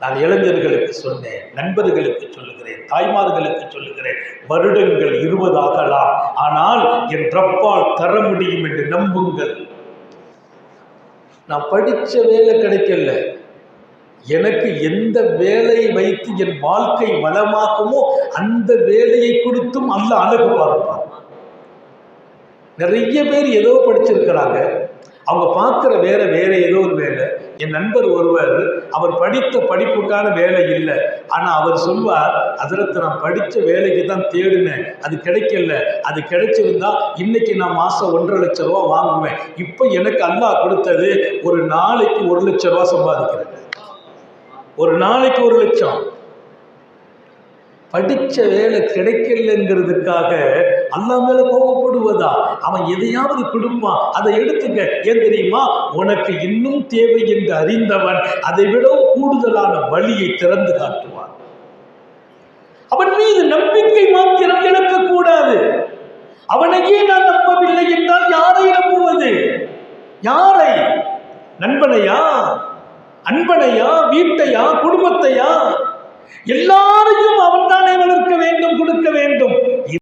நான் இளைஞர்களுக்கு சொன்னேன், நண்பர்களுக்கு சொல்லுகிறேன், தாய்மார்களுக்கு சொல்லுகிறேன், வருடங்கள் 20 ஆகலாம், ஆனால் என் ரப்பால் தர முடியும் என்று நம்புங்கள். நான் படிச்ச வேலை கிடைக்கல, எனக்கு எந்த வேலையை வைத்து என் வாழ்க்கை வளமாகுமோ அந்த வேலையை கொடுத்தும் அல்லாஹ் அழகு பார்ப்பான். நிறைய பேர் ஏதோ படிச்சிருக்கிறாங்க, அவங்க பார்க்குற வேற ஏதோ ஒரு வேலை. என் நண்பர் ஒருவர், அவர் படித்த படிப்புக்கான வேலை இல்லை, ஆனால் அவர் சொல்வார், ஹஜ்ரத் நான் படித்த வேலைக்கு தான் தேடினேன், அது கிடைக்கல, அது கிடைச்சிருந்தா இன்னைக்கு நான் மாதம் 1.5 லட்சம் ரூபா வாங்குவேன். இப்போ எனக்கு அல்லாஹ் கொடுத்தது ஒரு நாளைக்கு 1 லட்சம் ரூபா சம்பாதிக்கிறேன். ஒரு நாளைக்கு 1 லட்சம். படித்த வேலை கிடைக்கலங்கிறதுக்காக அல்லாஹ் மேல கோபப்படுவதா? அவன் எதையாவது கொடுப்பான், அதை எடுத்துக்க. ஏன் தெரியுமா? உனக்கு இன்னும் தேவை என்று அறிந்தவன் அதை விட கூடுதலான வழியை திறந்து காட்டுவான். அவன் மீது நம்பிக்கை மாத்திரம் இழக்கக்கூடாது. அவனையே நான் நம்பவில்லை என்றால் யாரை நம்புவது? யாரை? நண்பனையா, அன்பனையா, வீட்டையா, குடும்பத்தையா? எல்லாரையும் அவன் தானே வளர்க்க வேண்டும், கொடுக்க வேண்டும்.